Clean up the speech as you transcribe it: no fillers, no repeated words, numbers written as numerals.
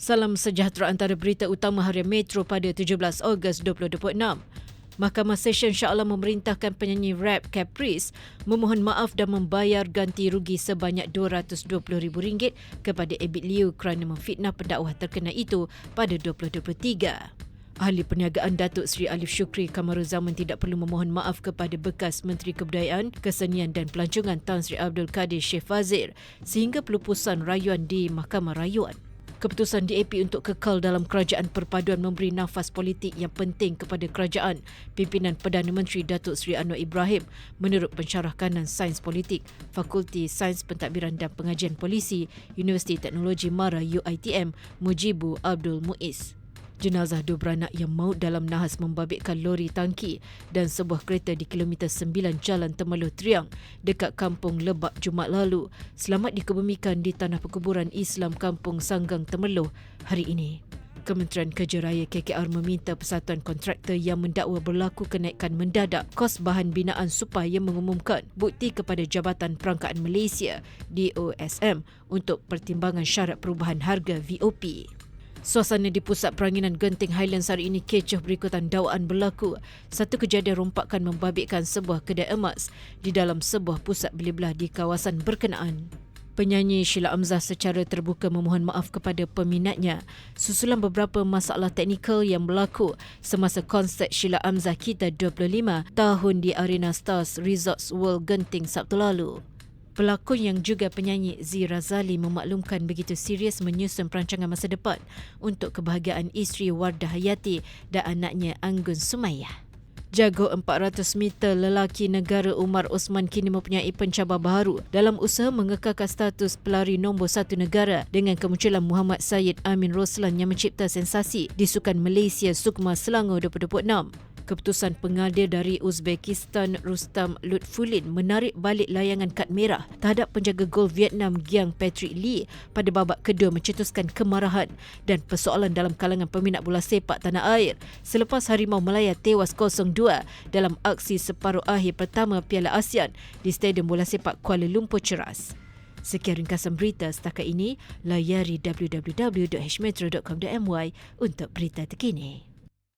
Salam sejahtera antara berita utama harian Metro pada 17 Ogos 2026. Mahkamah Session Shah Alam memerintahkan penyanyi rap Caprice memohon maaf dan membayar ganti rugi sebanyak RM220,000 kepada Abid Liu kerana memfitnah pendakwah terkenal itu pada 2023. Ahli Perniagaan Datuk Seri Alif Shukri Kamaruzaman tidak perlu memohon maaf kepada bekas Menteri Kebudayaan, Kesenian dan Pelancongan Tan Sri Abdul Kadir Sheikh Fazil sehingga pelupusan rayuan di Mahkamah Rayuan. Keputusan DAP untuk kekal dalam kerajaan perpaduan memberi nafas politik yang penting kepada kerajaan pimpinan Perdana Menteri Datuk Seri Anwar Ibrahim menurut pensyarah kanan Sains Politik Fakulti Sains Pentadbiran dan Pengajian Polisi Universiti Teknologi Mara UiTM Mujibu Abdul Muiz. Jenazah dua beranak yang maut dalam nahas membabitkan lori tangki dan sebuah kereta di kilometer 9 Jalan Temeloh Triang dekat Kampung Lebak Jumaat lalu selamat dikebumikan di Tanah Perkuburan Islam Kampung Sanggang Temeloh hari ini. Kementerian Kerja Raya KKR meminta Persatuan Kontraktor yang mendakwa berlaku kenaikan mendadak kos bahan binaan supaya mengumumkan bukti kepada Jabatan Perangkaan Malaysia DOSM untuk pertimbangan syarat perubahan harga VOP. Suasana di pusat peranginan Genting Highlands hari ini kecoh berikutan dakwaan berlaku. Satu kejadian rompakan membabitkan sebuah kedai emas di dalam sebuah pusat beli belah di kawasan berkenaan. Penyanyi Sheila Amzah secara terbuka memohon maaf kepada peminatnya susulan beberapa masalah teknikal yang berlaku semasa konsert Sheila Amzah Kita 25 tahun di Arena Stars Resorts World Genting Sabtu lalu. Pelakon yang juga penyanyi Zee Razali memaklumkan begitu serius menyusun perancangan masa depan untuk kebahagiaan isteri Wardah Hayati dan anaknya Anggun Sumayyah. Jago 400 meter lelaki negara Umar Osman kini mempunyai pencabar baharu dalam usaha mengekalkan status pelari nombor 1 negara dengan kemunculan Muhammad Syed Amin Roslan yang mencipta sensasi di Sukan Malaysia Sukma Selangor 2026. Keputusan pengadil dari Uzbekistan Rustam Lutfulin menarik balik layangan kad merah terhadap penjaga gol Vietnam Giang Patrick Lee pada babak kedua mencetuskan kemarahan dan persoalan dalam kalangan peminat bola sepak tanah air selepas Harimau Melaya tewas 0-2 dalam aksi separuh akhir pertama Piala ASEAN di Stadium Bola Sepak Kuala Lumpur Ceras. Sekian ringkasan berita setakat ini, layari www.hmetro.com.my untuk berita terkini.